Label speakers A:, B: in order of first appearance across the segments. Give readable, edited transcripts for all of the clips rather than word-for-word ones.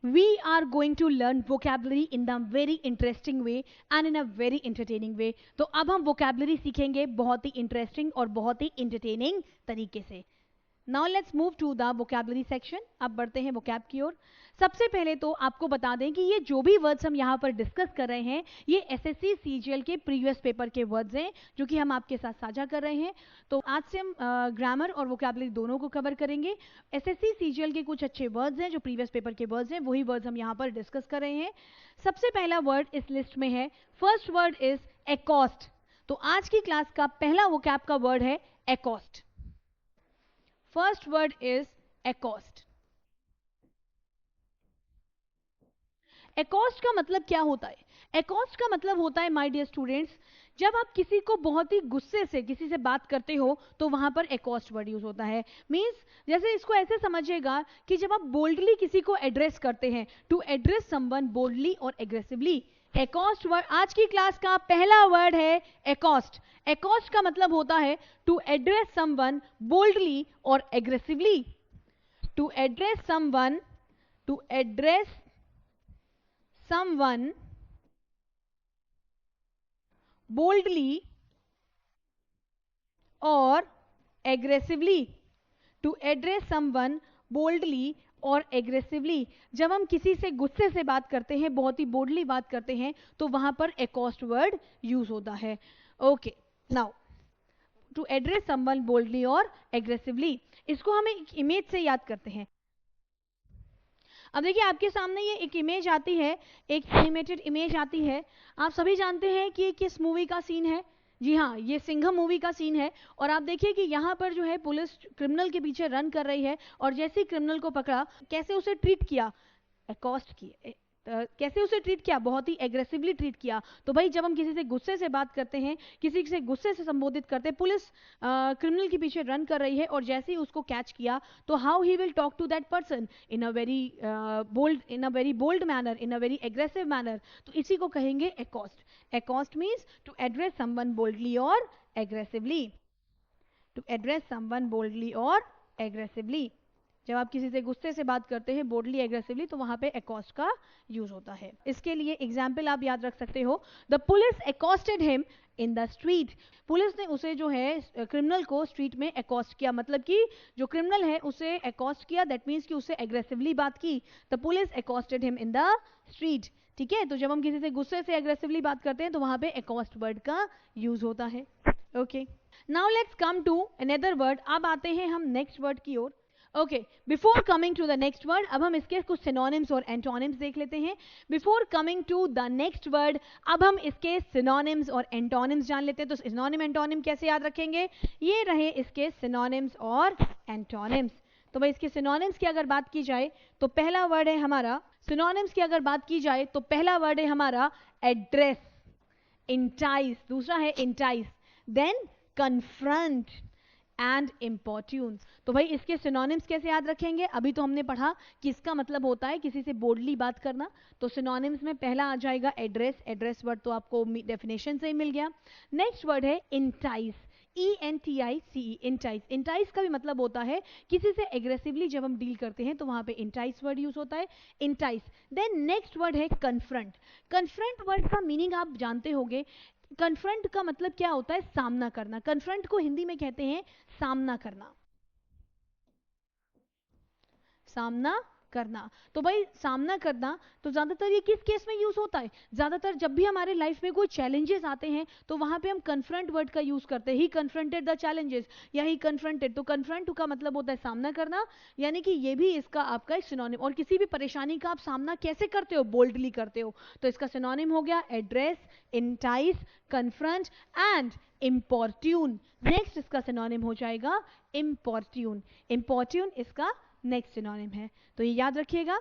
A: we are going to learn vocabulary in the very interesting way and in a very entertaining way. तो अब हम vocabulary सीखेंगे बहुत ही interesting और बहुत ही entertaining तरीके से. Now let's move to the vocabulary section. अब बढ़ते हैं vocab की ओर. सबसे पहले तो आपको बता दें कि ये जो भी वर्ड्स हम यहाँ पर डिस्कस कर रहे हैं ये एसएससी सीजीएल के प्रीवियस पेपर के वर्ड्स हैं जो कि हम आपके साथ साझा कर रहे हैं. तो आज से हम ग्रामर और वोकैबुलरी दोनों को कवर करेंगे. एसएससी सीजीएल के कुछ अच्छे वर्ड्स हैं जो प्रीवियस पेपर के वर्ड्स हैं, वही वर्ड्स हम यहाँ पर डिस्कस कर रहे हैं. सबसे पहला वर्ड इस लिस्ट में है. First word is accost. तो आज की क्लास का पहला वोकैब का वर्ड है accost. First word is accost. Accost का मतलब क्या होता है? एकॉस्ट का मतलब होता है माय डियर स्टूडेंट्स, जब आप किसी को बहुत ही गुस्से से किसी से बात करते हो तो वहां पर एकॉस्ट वर्ड यूज होता है. मींस जैसे इसको ऐसे समझिएगा कि जब आप बोल्डली किसी को एड्रेस करते हैं, टू एड्रेस समवन बोल्डली और एग्रेसिवली. एकॉस्ट वर्ड आज की क्लास का पहला वर्ड है एकॉस्ट. एकॉस्ट का मतलब होता है टू एड्रेस समवन बोल्डली और aggressively. To address someone, to address someone boldly or aggressively. To address someone boldly और aggressively. जब हम किसी से गुस्से से बात करते हैं, बहुत ही बोल्डली बात करते हैं, तो वहां पर एकॉस्ट वर्ड यूज होता है. Okay, now to address someone boldly और एग्रेसिवली, इसको हम एक इमेज से याद करते हैं. अब देखिए आपके सामने ये एक इमेज आती है, एक एनिमेटेड इमेज आती है. आप सभी जानते हैं कि ये किस मूवी का सीन है. जी हाँ, ये सिंघम मूवी का सीन है. और आप देखिए कि यहाँ पर जो है पुलिस क्रिमिनल के पीछे रन कर रही है और जैसे ही क्रिमिनल को पकड़ा कैसे उसे ट्रीट किया, एकॉस्ट किया. कैसे उसे ट्रीट किया, बहुत ही एग्रेसिवली ट्रीट किया. तो भाई जब हम किसी से गुस्से से बात करते हैं, किसी से गुस्से से संबोधित करते हैं, पुलिस क्रिमिनल के पीछे रन कर रही है और जैसे ही उसको कैच किया तो how he will talk to that person in a very bold manner, in a very aggressive manner. तो इसी को कहेंगे accost. Accost means to address someone boldly और aggressively. To address someone boldly और एग्रेसिवली. जब आप किसी से गुस्से से बात करते हैं बोल्डली एग्रेसिवली तो वहां पे एकॉस्ट का यूज होता है. इसके लिए एग्जाम्पल आप याद रख सकते हो. The police accosted him in the street. Police ने उसे जो है क्रिमिनल को स्ट्रीट में एकॉस्ट किया, मतलब कि जो क्रिमिनल है उसे एकॉस्ट किया, दैट मीन्स कि उसे एग्रेसिवली बात की. The police accosted him in the street. ठीक है, तो जब हम किसी से गुस्से से एग्रेसिवली बात करते हैं तो वहां पे एकॉस्ट वर्ड का यूज होता है. Okay, now let's come to another word. अब आते हैं हम नेक्स्ट वर्ड की ओर. Okay, before coming to the next word अब हम इसके कुछ सिनोनिम्स और एंटोनिम्स देख लेते हैं. Before coming to the next word अब हम इसके सिनोनिम्स और एंटोनिम्स जान लेते हैं. तो सिनोनिम एंटोनिम कैसे याद रखेंगे, ये रहे इसके सिनोनिम्स और एंटोनिम्स. तो भाई इसके सिनोनिम्स की अगर बात की जाए तो पहला वर्ड है हमारा, सिनोनिम्स की अगर बात की जाए तो पहला वर्ड है हमारा एड्रेस, इंटाइस. दूसरा है इंटाइस, देन कन्फ्रंट एंड इम्पोर्ट्यून. तो भाई इसके सिनोनिम्स कैसे याद रखेंगे, अभी तो हमने पढ़ा कि इसका मतलब होता है किसी से बोल्डली बात करना. तो सिनोनिम्स में पहला आ जाएगा एड्रेस. एड्रेस वर्ड तो आपको डेफिनेशन से ही मिल गया. नेक्स्ट वर्ड है इंटाइस, ENTICE, इंटाइस. इंटाइस का भी मतलब होता है किसी से एग्रेसिवली जब हम डील करते हैं तो वहां पे इंटाइस वर्ड यूज होता है, इंटाइस. देन नेक्स्ट वर्ड है कन्फ्रंट. कन्फ्रंट वर्ड का मीनिंग आप जानते होंगे. कन्फ्रंट का मतलब क्या होता है, सामना करना. कन्फ्रंट को हिंदी में कहते हैं सामना करना, सामना करना. तो भाई सामना करना तो ज्यादातर ये किस केस में यूज होता है, ज्यादातर जब भी हमारे लाइफ में कोई चैलेंजेस आते हैं तो वहां पे हम कन्फ्रंट वर्ड का यूज करते हैं. ही कन्फ्रंटेड द चैलेंजेस या ही कन्फ्रंटेड. तो कन्फ्रंट का मतलब होता है सामना करना, यानी कि ये भी इसका आपका एक सिनोनिम. और किसी भी परेशानी का आप सामना कैसे करते हो, बोल्डली करते हो. तो इसका सिनोनिम हो गया address, entice, confront and importune. Next इसका सिनोनिम हो जाएगा इम्पोर्ट्यून. इम्पोर्ट्यून इसका नेक्स्ट सिनोनिम है, तो ये याद रखिएगा.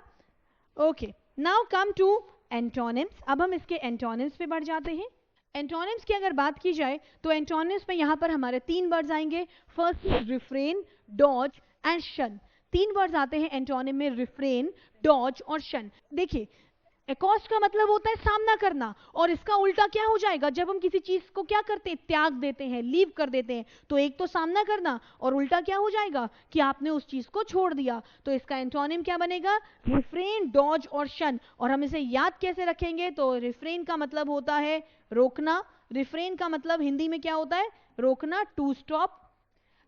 A: Okay, now come to antonyms. अब हम इसके एंटोनिम्स पे बढ़ जाते हैं. एंटोनिम्स की अगर बात की जाए तो एंटोनिम्स में यहां पर हमारे तीन वर्ड्स आएंगे. फर्स्ट रिफ्रेन, डॉज एंड शन. तीन वर्ड्स आते हैं एंटोनिम में, रिफ्रेन, डॉज और शन. देखिए एक्ॉस्ट का मतलब होता है सामना करना, और इसका उल्टा क्या हो जाएगा, जब हम किसी चीज को क्या करते हैं, त्याग देते हैं, लीव कर देते हैं, तो एक तो सामना करना और उल्टा क्या हो जाएगा कि आपने उस चीज को छोड़ दिया। तो इसका एंटोनिम क्या बनेगा, रिफ्रेन, डॉज और शन। और हम इसे याद कैसे रखेंगे, तो रिफ्रेन का मतलब होता है रोकना, रिफ्रेन का मतलब हिंदी में क्या होता है, रोकना, टू स्टॉप।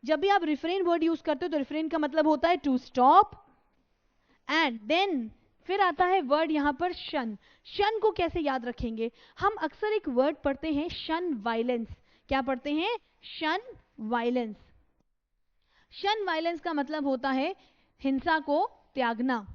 A: जब भी आप रिफ्रेन वर्ड यूज करते हो तो रिफ्रेन का मतलब होता है टू स्टॉप। एंड देन फिर आता है वर्ड यहां पर शन। शन को कैसे याद रखेंगे, हम अक्सर एक वर्ड पढ़ते हैं शन वायलेंस। क्या पढ़ते हैं, शन वायलेंस। शन वायलेंस का मतलब होता है हिंसा को त्यागना।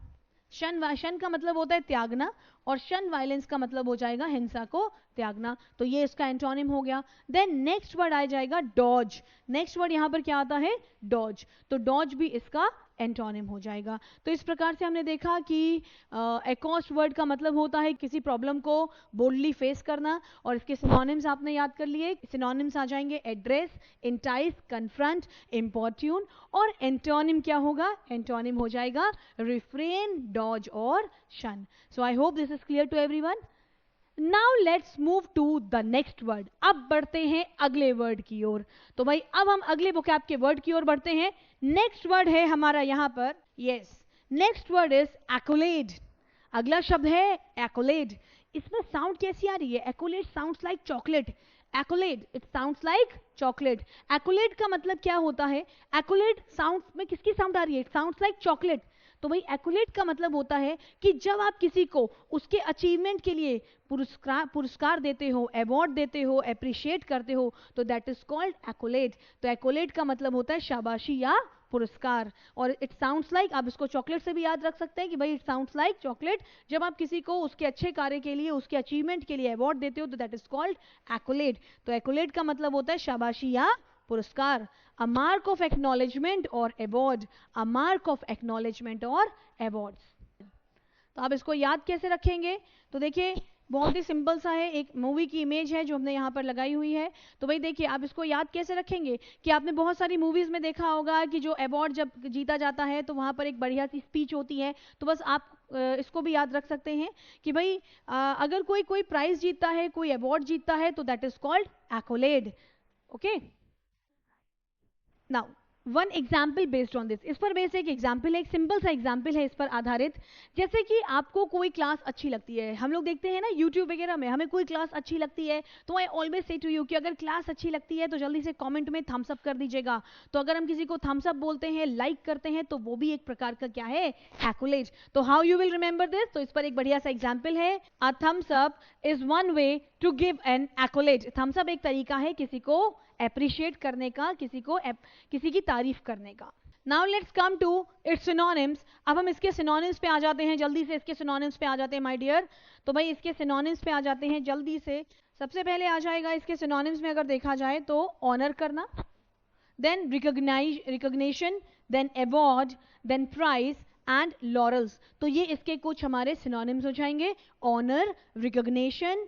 A: शन का मतलब होता है त्यागना, और शन वायलेंस का मतलब हो जाएगा हिंसा को त्यागना। तो ये इसका एंटोनिम हो गया। देन नेक्स्ट वर्ड आ जाएगा डॉज। नेक्स्ट वर्ड यहां पर क्या आता है, डॉज। तो डॉज भी इसका एंटोनिम हो जाएगा। तो इस प्रकार से हमने देखा कि एक्ॉस्ट वर्ड का मतलब होता है किसी प्रॉब्लम को बोल्डली फेस करना, और इसके सिनोनिम्स आपने याद कर लिए। सिनोनिम्स आ जाएंगे एड्रेस, इंटाइस, कन्फ्रंट, इंपोर्ट्यून, और एंटोनिम क्या होगा, एंटोनिम हो जाएगा रिफ्रेन, डॉज और shun. So I hope this is clear to everyone. Now let's move to the next word. अब बढ़ते हैं अगले वर्ड की ओर। तो भाई अब हम अगले वोकैब के वर्ड की ओर बढ़ते हैं। नेक्स्ट वर्ड है हमारा यहां पर, यस, नेक्स्ट वर्ड इज एक्कोलेड। अगला शब्द है एक्कोलेड। इसमें साउंड कैसी आ रही है, accolade sounds like chocolate. Accolade, it sounds like chocolate. Accolade का मतलब क्या होता है, एक्कोलेड साउंड में किसकी साउंड आ रही है, इट साउंड्स लाइक चॉकलेट। तो भाई एक्कोलेट का मतलब होता है कि जब आप किसी को उसके अचीवमेंट के लिए पुरस्कार देते हो, अवार्ड देते हो, अप्रिशिएट करते हो, तो दैट इज कॉल्ड एक्कोलेट। तो एक्कोलेट का मतलब होता है शाबाशी या पुरस्कार। और इट साउंड्स लाइक, आप इसको चॉकलेट से भी याद रख सकते हैं कि भाई इट साउंड्स लाइक चॉकलेट। जब आप किसी को उसके अच्छे कार्य के लिए, उसके अचीवमेंट के लिए अवार्ड देते हो, तो दैट इज कॉल्ड एक्कोलेट। तो एक्कोलेट का मतलब होता है शाबाशी या पुरस्कार। अ मार्क ऑफ एक्नॉलेजमेंट और award, a mark of acknowledgement और अवार्ड्स। तो आप इसको याद कैसे रखेंगे, तो देखिए बहुत ही सिंपल सा है, एक मूवी की इमेज है जो हमने यहाँ पर लगाई हुई है। तो भाई देखिए आप इसको याद कैसे रखेंगे कि आपने बहुत सारी मूवीज में देखा होगा कि जो अवार्ड जब जीता जाता है तो वहाँ पर एक बढ़िया सी स्पीच होती है। तो बस आप इसको भी याद रख सकते हैं कि भाई अगर कोई प्राइज जीतता है, कोई अवार्ड जीतता है, तो that is called accolade. Okay, now one example based on this. इस पर बेस्ड एक एग्जाम्पल है, एक सिंपल सा एग्जाम्पल है इस पर आधारित। जैसे कि आपको कोई क्लास अच्छी लगती है, हम लोग देखते हैं ना यूट्यूब वगैरह में, हमें कोई क्लास अच्छी लगती है तो I always say to you कि अगर क्लास अच्छी लगती है तो जल्दी से कमेंट में थम्स अप कर दीजिएगा। तो अगर हम किसी को थम्स अप बोलते हैं, लाइक करते हैं, तो वो भी एक प्रकार का क्या है, एक्कोलेज। तो how you will remember this, तो इस पर एक बढ़िया सा एग्जाम्पल है। A thumbs up is one way to give an accolade. Thumbs up एक तरीका है किसी को अप्रिशिएट करने का, किसी की तारीफ करने का। Now let's come to its synonyms. अब हम इसके सिनोनिम्स पे आ जाते हैं, जल्दी से इसके सिनोनिम्स पे आ जाते हैं माय डियर। तो भाई इसके सिनोनिम्स पे आ जाते हैं जल्दी से। सबसे पहले आ जाएगा इसके सिनोनिम्स में अगर देखा जाए तो ऑनर करना, then recognition, then award, then prize and laurels. तो ये इसके कुछ हमारे सिनोनिम्स हो जाएंगे, honour, recognition,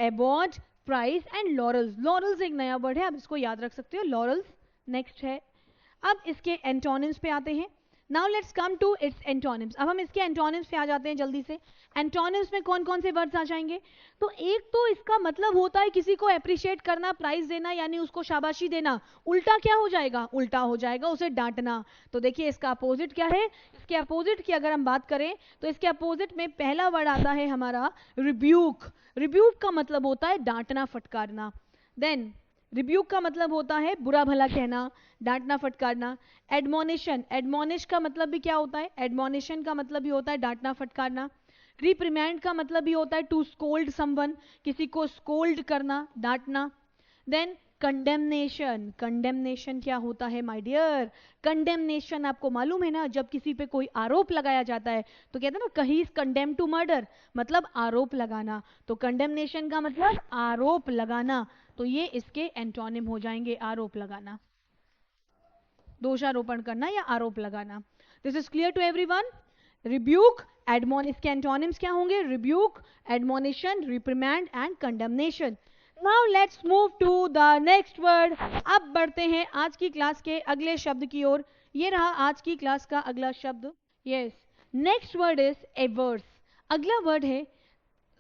A: award, prize and laurels. Laurels एक नया वर्ड है, आप इसको याद रख सकते हो, लॉरल्स नेक्स्ट है। अब इसके एंटोनिम्स पे आते हैं। Now let's come to its antonyms. अब हम इसके एंटोनिम्स पे आ जाते हैं जल्दी से। एंटोनिम्स में कौन कौन से वर्ड्स आ जाएंगे, तो एक तो इसका मतलब होता है किसी को अप्रिशिएट करना, प्राइज देना, यानी उसको शाबाशी देना। उल्टा क्या हो जाएगा, उल्टा हो जाएगा उसे डांटना। तो देखिए इसका अपोजिट क्या है, इसके अपोजिट की अगर हम बात करें तो इसके अपोजिट में पहला वर्ड आता है हमारा रिब्यूक। रिब्यूक का मतलब होता है डांटना, फटकारना। देन रिब्यूक का मतलब होता है बुरा भला कहना, डांटना, फटकारना। एडमोनिशन, एडमोनिश का मतलब भी क्या होता है, एडमोनिशन का मतलब भी होता है डांटना, फटकारना। रिप्रिमेंड का मतलब भी होता है टू स्कोल्ड समवन, किसी को स्कोल्ड करना, डांटना। देन कंडेमनेशन, कंडेमनेशन क्या होता है माय डियर, कंडेमनेशन आपको मालूम है ना, जब किसी पे कोई आरोप लगाया जाता है तो कहते हैं ना कहीं इज कंडेम टू मर्डर, मतलब आरोप लगाना। तो कंडेमनेशन का मतलब आरोप लगाना। तो ये इसके एंटोनिम हो जाएंगे, आरोप लगाना, दोषारोपण करना या आरोप लगाना। This is clear to everyone. Rebuke, एडमोन, इसके एंटोनिम्स क्या होंगे, rebuke, admonition, reprimand and condemnation. Now let's move to the next word. अब बढ़ते हैं आज की क्लास के अगले शब्द की ओर। ये रहा आज की क्लास का अगला शब्द। Yes, next word is averse. अगला वर्ड है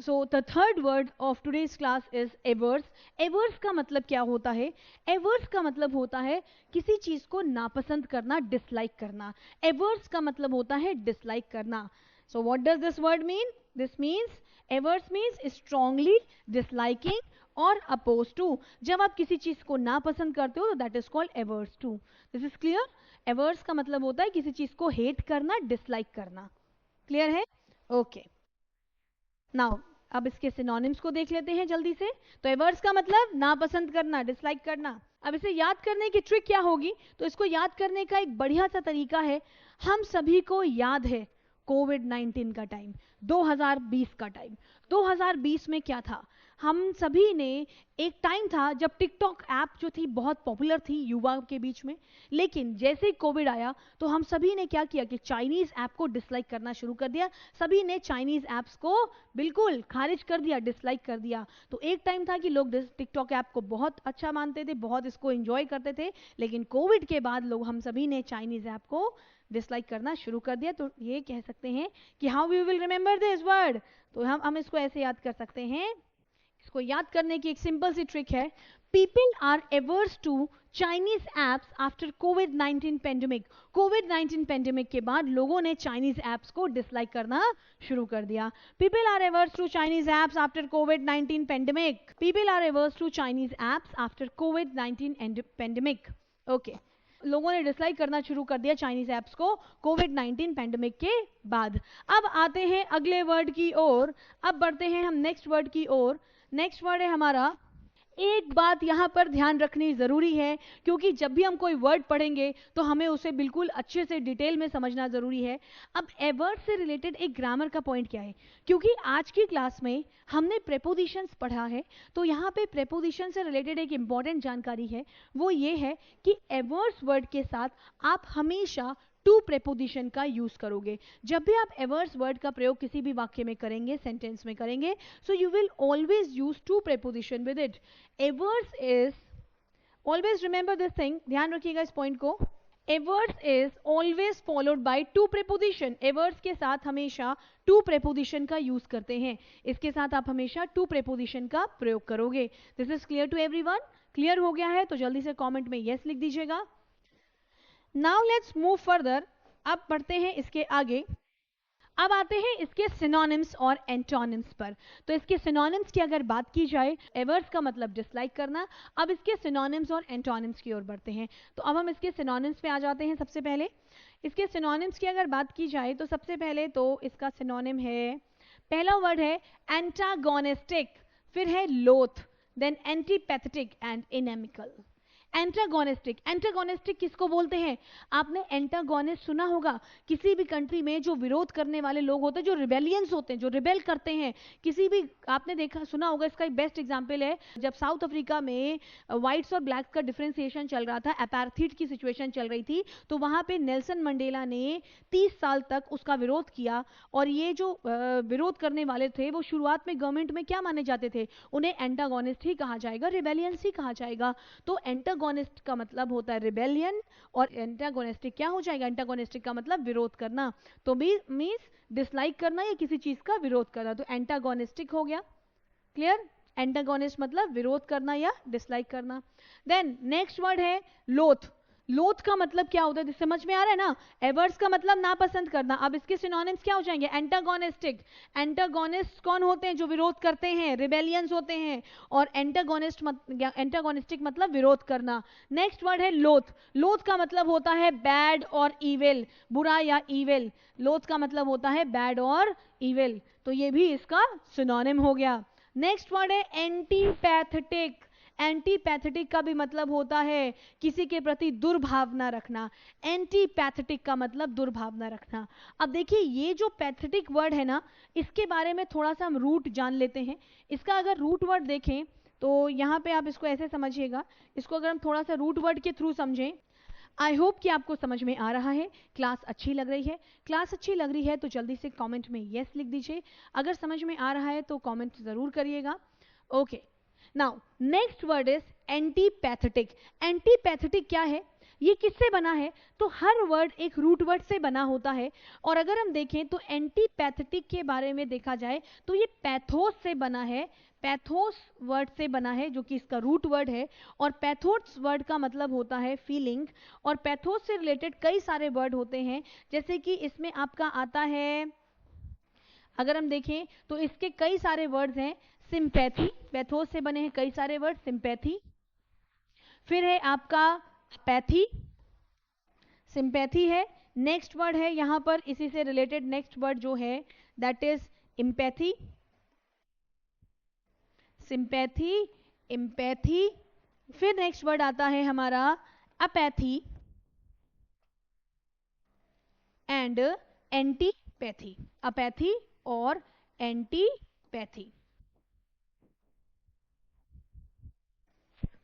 A: so the third word of today's class is averse. Averse का मतलब क्या होता है? एवर्स का मतलब होता है किसी चीज को नापसंद करना, डिसलाइक करना. एवर्स का मतलब होता है डिसलाइक करना. So what does this word mean? This means, averse means strongly disliking और अपोज टू. जब आप किसी चीज को नापसंद करते हो तो that is called averse to. This is clear? Averse का मतलब होता है किसी चीज को हेट करना, डिसलाइक करना. क्लियर है? ओके. नाउ अब इसके सिनोनिम्स को देख लेते हैं जल्दी से. तो एवर्स का मतलब नापसंद करना, डिसलाइक करना. अब इसे याद करने की ट्रिक क्या होगी? तो इसको याद करने का एक बढ़िया सा तरीका है. हम सभी को याद है कोविड-19 का टाइम, 2020 का टाइम. 2020 में क्या था? हम सभी ने, एक टाइम था जब टिकटॉक ऐप जो थी बहुत पॉपुलर थी युवा के बीच में. लेकिन जैसे ही कोविड आया तो हम सभी ने क्या किया कि चाइनीज ऐप को डिसलाइक करना शुरू कर दिया. सभी ने चाइनीज ऐप्स को बिल्कुल खारिज कर दिया, डिसलाइक कर दिया. तो एक टाइम था कि लोग टिकटॉक ऐप को बहुत अच्छा मानते थे, बहुत इसको एंजॉय करते थे. लेकिन कोविड के बाद लोग, हम सभी ने चाइनीज ऐप को डिसलाइक करना शुरू कर दिया. तो ये कह सकते हैं कि how we will remember this word. तो हम इसको ऐसे याद कर सकते हैं. इसको याद करने की एक सिंपल सी ट्रिक है. People are averse to Chinese apps after कोविड-19 पेंडेमिक. कोविड-19 पेंडेमिक के बाद लोगों ने चाइनीज एप्स को डिसलाइक करना शुरू कर दिया. People are averse to Chinese apps after कोविड-19 pandemic. People are averse to Chinese apps after कोविड-19 पेंडेमिक. ओके. लोगों ने डिसलाइक करना शुरू कर दिया चाइनीज एप्स को कोविड-19 पेंडेमिक के बाद. अब आते हैं अगले वर्ड की ओर. अब बढ़ते हैं हम नेक्स्ट वर्ड की ओर. नेक्स्ट वर्ड है हमारा, एक बात यहां पर ध्यान रखनी जरूरी है, क्योंकि जब भी हम कोई वर्ड पढ़ेंगे तो हमें उसे बिल्कुल अच्छे से डिटेल में समझना जरूरी है. अब एवर्ड से रिलेटेड एक ग्रामर का पॉइंट क्या है? क्योंकि आज की क्लास में हमने प्रेपोजिशंस पढ़ा है, तो यहाँ पे प्रेपोजिशन से रिलेटेड एक इंपॉर्टेंट जानकारी है. वो ये है कि एवर्ड्स वर्ड के साथ आप हमेशा टू प्रेपोजिशन का यूज करोगे. जब भी आप एवर्स वर्ड का प्रयोग किसी भी वाक्य में करेंगे, सेंटेंस में करेंगे, so you will always use to preposition with it. Averse is, always remember this thing, ध्यान रखिएगा इस पॉइंट को. Averse is always followed by to preposition. Averse के साथ हमेशा टू प्रेपोजिशन का यूज करते हैं. इसके साथ आप हमेशा टू प्रेपोजिशन का प्रयोग करोगे. This is clear to everyone? Clear हो गया है तो जल्दी से कमेंट में यस लिख दीजिएगा. Now let's move further. अब बढ़ते हैं इसके आगे. अब आते हैं इसके सिनोनिम्स और एंटोनिम्स पर. तो इसके सिनोनिम्स की अगर बात की जाए, एवर्स का मतलब डिसलाइक करना. अब इसके सिनोनिम्स और एंटोनिम्स की ओर बढ़ते हैं. तो अब हम इसके सिनोनिम्स पे आ जाते हैं. सबसे पहले इसके सिनोनिम्स की अगर बात की जाए तो सबसे पहले तो इसका सिनोनिम है, पहला वर्ड है एंटागोनिस्टिक, फिर है लोथ, देन एंटीपैथेटिक एंड इनेमिकल. एंटागोनिस्टिक. एंटागोनिस्टिक किसको बोलते हैं? आपने एंटागोनिस्ट सुना होगा. किसी भी कंट्री में जो विरोध करने वाले लोग होते हैं, जो रिबेलियंस होते हैं, जो रिबेल करते हैं, किसी भी, आपने देखा सुना होगा. इसका एक बेस्ट एग्जांपल है जब साउथ अफ्रीका में व्हाइट्स और ब्लैक्स का डिफरेंशिएशन चल रहा था, अपार्थाइड की सिचुएशन चल रही थी, तो वहां पे नेल्सन मंडेला ने 30 साल तक उसका विरोध किया. और ये जो विरोध करने वाले थे वो शुरुआत में गवर्नमेंट में क्या माने जाते थे? उन्हें एंटागोनिस्ट ही कहा जाएगा, रिबेलियंस ही कहा जाएगा. तो एंटागोनिस्ट का मतलब होता है रिबेलियन, और एंटागोनिस्टिक क्या हो जाएगा? एंटागोनिस्टिक का मतलब विरोध करना. तो मींस डिसलाइक करना या किसी चीज का विरोध करना. तो एंटागोनिस्टिक हो गया. क्लियर? एंटागोनिस्ट मतलब विरोध करना या डिसलाइक करना. देन नेक्स्ट वर्ड है लोथ. लोथ का मतलब क्या होता है? समझ में आ रहा है ना? एवर्स का मतलब नापसंद करना. अब इसके सिनोनिम्स क्या हो जाएंगे? एंटागोनिस्टिक. एंटागोनिस्ट कौन होते हैं? जो विरोध करते हैं, रिबेलियंस होते हैं. और एंटागोनिस्टिक मतलब विरोध करना. नेक्स्ट वर्ड है लोथ. लोथ का मतलब होता है बैड और इविल, बुरा या इविल. लोथ का मतलब होता है बैड और इविल. तो ये भी इसका सिनोनिम हो गया. नेक्स्ट वर्ड है एंटीपैथेटिक. एंटीपैथेटिक का भी मतलब होता है किसी के प्रति दुर्भावना रखना. एंटीपैथेटिक का मतलब दुर्भावना रखना. अब देखिए ये जो पैथेटिक वर्ड है ना, इसके बारे में थोड़ा सा हम रूट जान लेते हैं. इसका अगर रूट वर्ड देखें तो यहाँ पे आप इसको ऐसे समझिएगा. इसको अगर हम थोड़ा सा रूट वर्ड के थ्रू समझें, आई होप कि आपको समझ में आ रहा है. क्लास अच्छी लग रही है? क्लास अच्छी लग रही है तो जल्दी से कमेंट में यस लिख दीजिए. अगर समझ में आ रहा है तो कमेंट जरूर करिएगा. Okay. Now next word is antipathetic. Antipathetic क्या है? ये किससे बना है? तो हर वर्ड एक रूट वर्ड से बना होता है, और अगर हम देखें तो एंटीपैथेटिक के बारे में देखा जाए तो ये पैथोस से बना है, पैथोस वर्ड से बना है जो कि इसका रूट वर्ड है, और पैथोस वर्ड का मतलब होता है फीलिंग, और पैथोस से रिलेटेड कई सारे वर्ड होते हैं, जैसे कि इसमें आपका आता है, अगर हम देखें तो इसके कई सारे वर्ड्स हैं, सिंपैथी, पैथोस से बने हैं कई सारे वर्ड, सिंपैथी, फिर है आपका पैथी, सिंपैथी है, नेक्स्ट वर्ड है यहां पर इसी से रिलेटेड नेक्स्ट वर्ड जो है that is empathy, sympathy, empathy, फिर नेक्स्ट वर्ड आता है हमारा अपैथी एंड एंटीपैथी, अपैथी और antipathy.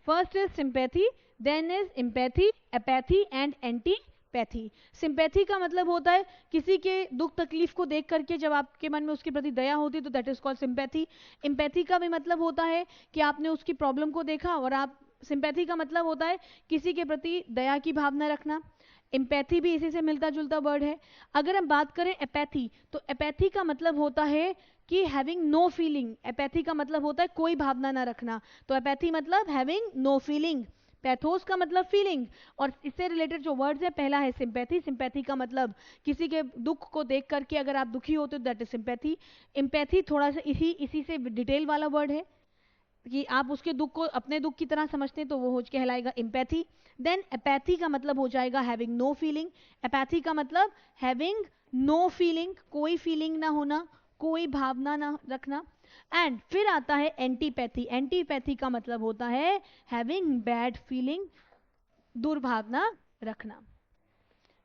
A: First is sympathy, then is empathy, apathy and antipathy. Sympathy का मतलब होता है किसी के दुख तकलीफ को देख करके जब आपके मन में उसके प्रति दया होती है तो that is called sympathy. Empathy का भी मतलब होता है कि आपने उसकी प्रॉब्लम को देखा और आप, सिंपैथी का मतलब होता है किसी के प्रति दया की भावना रखना, एम्पैथी भी इसी से मिलता जुलता वर्ड है। अगर हम बात करें अपैथी, तो अपैथी का मतलब होता है कि हैविंग नो फीलिंग, अपैथी का मतलब होता है कोई भावना ना रखना, तो अपैथी मतलब हैविंग नो फीलिंग, पैथोस का मतलब फीलिंग, और इससे रिलेटेड जो वर्ड्स है पहला है सिंपैथी, सिंपैथी का मतलब किसी के दुख को देख करके अगर आप दुखी होते हो दैट इज सिंपैथी। एम्पैथी थोड़ा सा इसी से डिटेल वाला वर्ड है कि आप उसके दुख को अपने दुख की तरह समझते हैं तो वो हो कहलाएगा एम्पैथी। देन अपैथी का मतलब हो जाएगा हैविंग नो फीलिंग, अपैथी का मतलब हैविंग नो फीलिंग, कोई फीलिंग ना होना, कोई भावना ना रखना। एंड फिर आता है एंटीपैथी, एंटीपैथी का मतलब होता है हैविंग बैड फीलिंग, दुर्भावना रखना।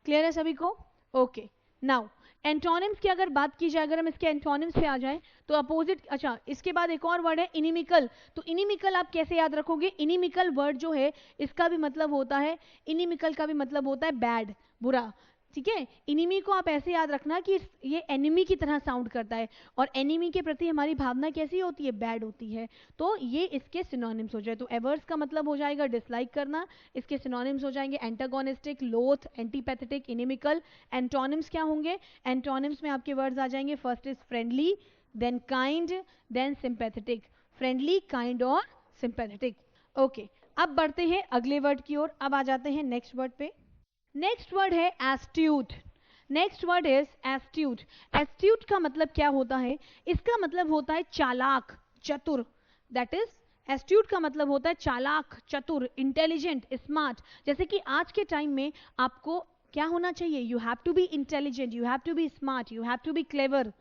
A: क्लियर है सभी को? ओके, नाउ एंटोनिम्स की अगर बात की जाए, अगर हम इसके एंटोनिम्स पे आ जाएं तो अपोजिट, अच्छा इसके बाद एक और वर्ड है इनिमिकल, तो इनिमिकल आप कैसे याद रखोगे? इनिमिकल वर्ड जो है इसका भी मतलब होता है, इनिमिकल का भी मतलब होता है बैड, बुरा, ठीक है। इनिमी को आप ऐसे याद रखना कि ये एनिमी की तरह साउंड करता है, और एनिमी के प्रति हमारी भावना कैसी होती है? बैड होती है, तो ये इसके सिनोनिम्स हो जाए। तो एवर्स का मतलब हो जाएगा डिसलाइक करना, इसके सिनोनिम्स हो जाएंगे एंटागोनिस्टिक, लोथ, एंटीपैथेटिक, इनिमिकल। एंटोनिम्स क्या होंगे? एंटोनिम्स में आपके वर्ड्स आ जाएंगे, first is friendly, then kind, then sympathetic, friendly, kind और सिंपैथेटिक। ओके, अब बढ़ते हैं अगले वर्ड की ओर, अब आ जाते हैं नेक्स्ट वर्ड पे। नेक्स्ट वर्ड है astute, next word is astute. Astute का मतलब क्या होता है? इसका मतलब होता है चालाक, चतुर, दैट इज एस्ट्यूट का मतलब होता है चालाक, चतुर, इंटेलिजेंट, स्मार्ट। जैसे कि आज के टाइम में आपको क्या होना चाहिए? You have to be intelligent, you have to be smart, you have to be clever.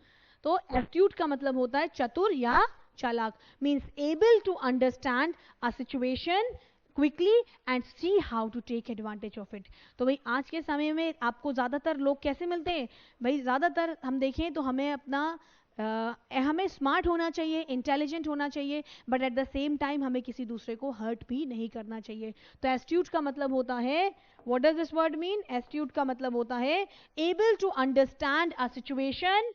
A: तो एस्ट्यूट का मतलब होता है चतुर या चालाक, means able to understand a situation quickly and see how to take advantage of it. तो भाई आज के समय में आपको ज़्यादातर लोग कैसे मिलते हैं? भाई ज़्यादातर हम देखें तो हमें अपना हमें स्मार्ट होना चाहिए, इंटेलिजेंट होना चाहिए, but at the same time हमें किसी दूसरे को हर्ट भी नहीं करना चाहिए। तो एस्ट्यूट का मतलब होता है, what does this word mean? Astute का मतलब होता है able to understand a situation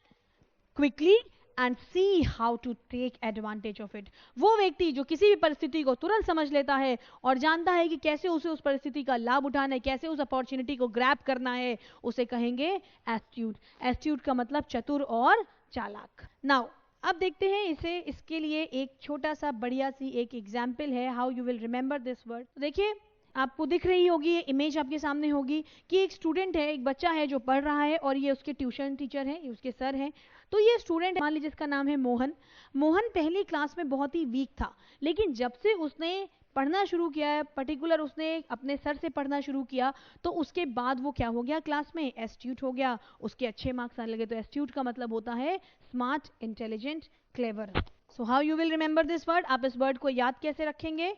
A: quickly and see how to take advantage of it. वो व्यक्ति जो किसी भी परिस्थिति को तुरंत समझ लेता है और जानता है कि कैसे उसे उस परिस्थिति का लाभ उठाना है, कैसे उस अपॉर्चुनिटी को ग्रैब करना है, उसे कहेंगे एस्ट्यूट। एस्ट्यूट का मतलब चतुर और चालाक। नाउ अब देखते हैं इसे, इसके लिए एक छोटा सा बढ़िया सी एक एग्जाम्पल है how you will remember this word. देखिए आपको दिख रही होगी, ये इमेज आपके सामने होगी कि एक स्टूडेंट है, एक बच्चा है जो पढ़ रहा है, और ये उसके ट्यूशन टीचर है, ये उसके सर हैं। तो ये स्टूडेंट मान लीजिए जिसका नाम है मोहन। मोहन पहली क्लास में बहुत ही वीक था, लेकिन जब से उसने पढ़ना शुरू किया है, पर्टिकुलर उसने अपने सर से पढ़ना शुरू किया, तो उसके बाद वो क्या हो गया? क्लास में एस्ट्यूट हो गया, उसके अच्छे मार्क्स आने लगे। तो एस्ट्यूट का मतलब होता है smart, intelligent, clever. So how you will remember this word? आप इस वर्ड को याद कैसे रखेंगे?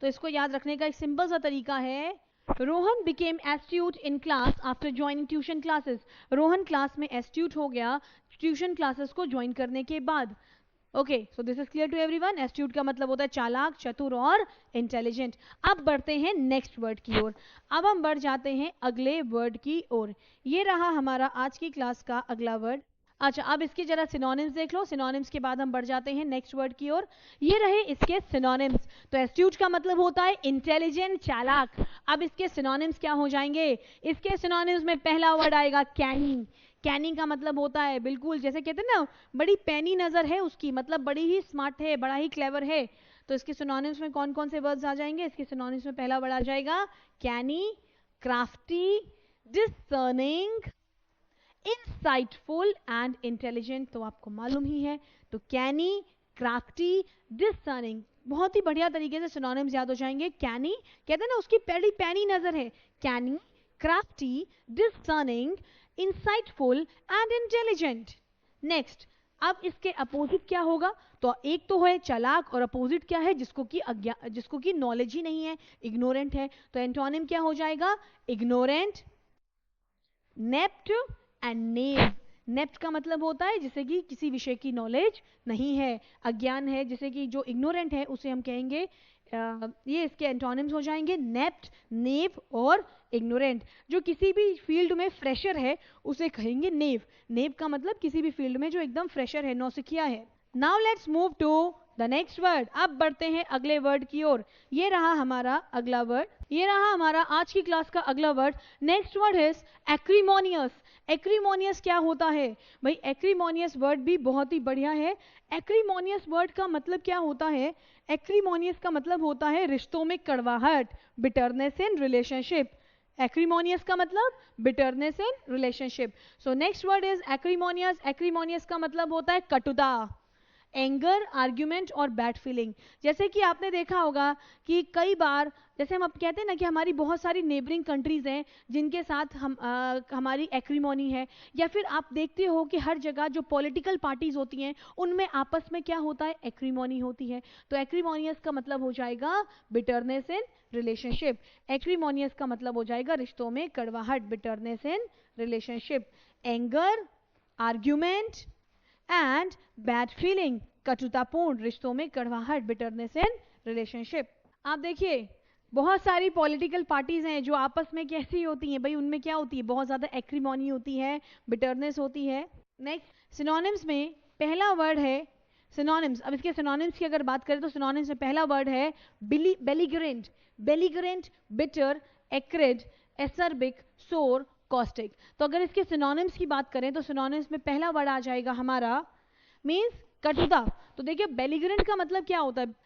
A: तो इसको याद रखने का एक सिंपल सा तरीका है, Rohan became astute in class after joining tuition classes. Rohan class में एस्ट्यूट हो गया ट्यूशन क्लासेस को ज्वाइन करने के बाद। Okay, so this is clear to everyone. Astute का मतलब होता है चालाक, चतुर और इंटेलिजेंट। अब बढ़ते हैं नेक्स्ट वर्ड की ओर। अब हम बढ़ जाते हैं अगले वर्ड की ओर। ये रहा हमारा आज की क्लास का अगला वर्ड। अच्छा, अब इसके जरा सिनोनिम्स देख लो। सिनोनिम्स के बाद हम बढ़ जाते हैं नेक्स्ट वर्ड की ओर। ये रहे इसके सिनोनिम्स। तो एस्ट्यूट का मतलब होता है इंटेलिजेंट, चालाक। अब इसके सिनोनिम्स क्या हो जाएंगे? इसके सिनोनिम्स में पहला वर्ड आएगा कैनी। कैनी का मतलब होता है बिल्कुल, जैसे कहते हैं ना, बड़ी पैनी नजर है उसकी, मतलब बड़ी ही स्मार्ट है, बड़ा ही क्लेवर है। तो इसके सिनोनिम्स में कौन कौन से वर्ड्स आ जाएंगे? इसके सिनोनिम्स में पहला वर्ड आ जाएगा canny, crafty, discerning, insightful and intelligent. तो आपको मालूम ही है। तो कैनी, क्राफ्टी, डिसर्निंग, बहुत ही बढ़िया तरीके से सिनोनिम्स याद हो जाएंगे। कैनी कहते हैं ना, उसकी बड़ी पैनी नजर है। Canny, crafty, discerning, insightful and intelligent. Next, अब इसके अपोजिट क्या होगा? तो एक तो है चालाक, और अपोजिट क्या है? जिसको की नॉलेज ही नहीं है, इग्नोरेंट है। तो एंटोनिम क्या हो जाएगा? इग्नोरेंट, नेप्ट एंड नेव। नेप्ट का मतलब होता है जिसे कि किसी विषय की नॉलेज नहीं है, अज्ञान है। जिसे कि जो इग्नोरेंट है उसे हम कहेंगे, ये इसके एंटोनिम्स हो जाएंगे नेप्ट, नेव और इग्नोरेंट। जो किसी भी फील्ड में फ्रेशर है उसे कहेंगे नेव। नेव का मतलब किसी भी फील्ड में जो एकदम फ्रेशर है, नौसिखिया है। Now let's move to the next word. अब बढ़ते हैं अगले वर्ड की ओर। ये रहा हमारा अगला वर्ड, ये रहा हमारा आज की क्लास का अगला word. Next word is acrimonious. Acrimonious क्या होता है भाई? एक्रीमोनियस वर्ड भी बहुत ही बढ़िया है। एक्रीमोनियस वर्ड का मतलब क्या होता है? एक्रीमोनियस का मतलब होता है रिश्तों में कड़वाहट, बिटरनेस इन रिलेशनशिप। एक्रीमोनियस का मतलब bitterness in relationship. So next word is acrimonious. Acrimonious का मतलब होता है कटुता, एंगर, आर्ग्यूमेंट और बैड फीलिंग। जैसे कि आपने देखा होगा कि कई बार, जैसे हम अब कहते हैं ना कि हमारी बहुत सारी नेबरिंग कंट्रीज हैं जिनके साथ हमारी एक्रीमोनी है, या फिर आप देखते हो कि हर जगह जो पॉलिटिकल पार्टीज होती हैं उनमें आपस में क्या होता है? एक्रीमोनी होती है। तो एक्रीमोनियस का मतलब हो जाएगा बिटरनेस इन रिलेशनशिप। एक्रीमोनियस का मतलब हो जाएगा रिश्तों में कड़वाहट, bitterness in relationship, anger, argument and bad feeling, कटुतापूर्ण, रिश्तों में कड़वाहट, बिटरनेस इन रिलेशनशिप। आप देखिए बहुत सारी पॉलिटिकल पार्टीज हैं जो आपस में कैसी होती हैं भाई? उनमें क्या होती है? बहुत ज्यादा एक्रीमोनी होती है, बिटरनेस होती है। नेक्स्ट, सिनोनिम्स में पहला वर्ड है सिनोनिम्स। अब इसके सिनोनिम्स की अगर बात करें तो सिनोनिम्स में पहला वर्ड है बेलिगरेंट। बेलिगरेंट, बिटर, एक्रिड, एसर्बिक, सोर, कॉस्टिक। तो अगर इसके सिनोनिम्स की बात करें तो सिनोनिम्स में पहला वर्ड आ जाएगा हमारा मीन्स कटुता। तो देखिए बेलिगरेंट का मतलब क्या होता है?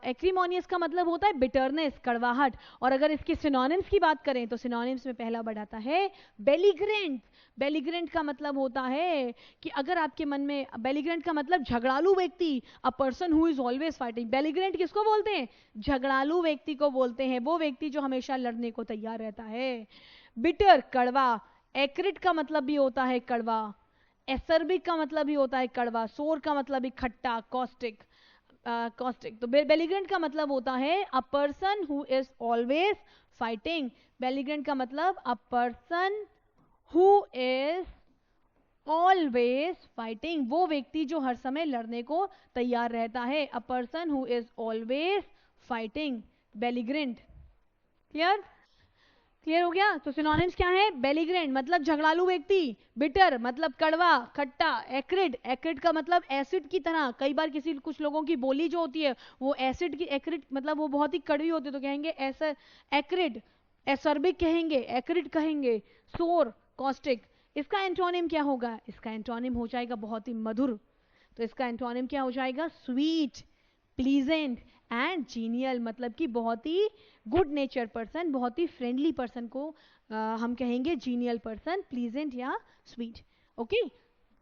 A: एक्रीमोनियस का मतलब होता है बिटरनेस, कड़वाहट। और अगर इसके सिनोनिम्स की बात करें तो सिनोनिम्स में पहला वर्ड आता है बेलिगरेंट। बेलिगरेंट का मतलब होता है कि अगर आपके मन में, बेलिगरेंट का मतलब झगड़ालू व्यक्ति, a person who is always fighting. Belligerent किसको बोलते हैं? झगड़ालू व्यक्ति को बोलते हैं, वो व्यक्ति जो हमेशा लड़ने को तैयार रहता है। बिटर, कड़वा। एक्रिड का मतलब भी होता है कड़वा। एसर्बिक का मतलब भी होता है कड़वा। सोर का मतलब भी खट्टा, कॉस्टिक। कॉस्टिक। तो बेलिग्रेंट का मतलब होता है a person who is always fighting. Belligerent का मतलब a person who is always fighting, वो व्यक्ति जो हर समय लड़ने को तैयार रहता है। A person who is always fighting, belligerent. Clear? Clear हो गया? तो सिनोनिम्स क्या है? बेलिग्रेंट मतलब झगड़ालू व्यक्ति, बिटर मतलब कड़वा, खट्टा, एक्रिड, एक्रिड का मतलब एसिड की तरह। कई बार कुछ लोगों की बोली जो होती है वो एसिड की, एक्रिड मतलब वो बहुत ही कड़वी होती है तो कहेंगे ऐसा एक्रिड। एसर्बिक कहेंगे, एक्रिड कहेंगे, सोर, कॉस्टिक। इसका एंटोनिम क्या होगा? इसका एंटोनिम हो जाएगा बहुत ही मधुर। तो इसका एंटोनिम क्या हो जाएगा? Sweet, pleasant and genial. मतलब कि बहुत ही गुड नेचर पर्सन, बहुत ही फ्रेंडली पर्सन को हम कहेंगे जीनियल पर्सन, प्लीजेंट या स्वीट। ओके,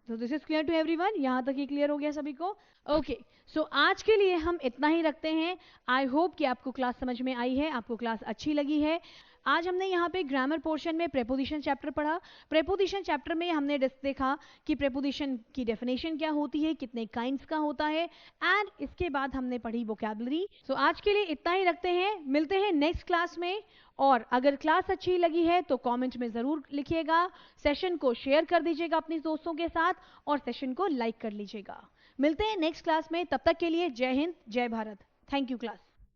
A: तो this is clear to everyone? यहां तक ही क्लियर हो गया सभी को? ओके, सो आज के लिए हम इतना ही रखते हैं। आई होप कि आपको क्लास समझ में आई है, आपको क्लास अच्छी लगी है। आज हमने यहाँ पे ग्रामर पोर्शन में प्रेपोजिशन चैप्टर पढ़ा। प्रेपोजिशन चैप्टर में हमने देखा कि प्रेपोजिशन की डेफिनेशन क्या होती है, कितने काइंड्स का होता है, एंड इसके बाद हमने पढ़ी वोकैबुलरी। सो आज के लिए इतना ही रखते हैं, मिलते हैं नेक्स्ट क्लास में। और अगर क्लास अच्छी लगी है तो कमेंट में ज़रूर लिखिएगा, सेशन को शेयर कर दीजिएगा अपने दोस्तों के साथ, और सेशन को लाइक कर लीजिएगा। मिलते हैं नेक्स्ट क्लास में, तब तक के लिए जय हिंद, जय भारत। Thank you class.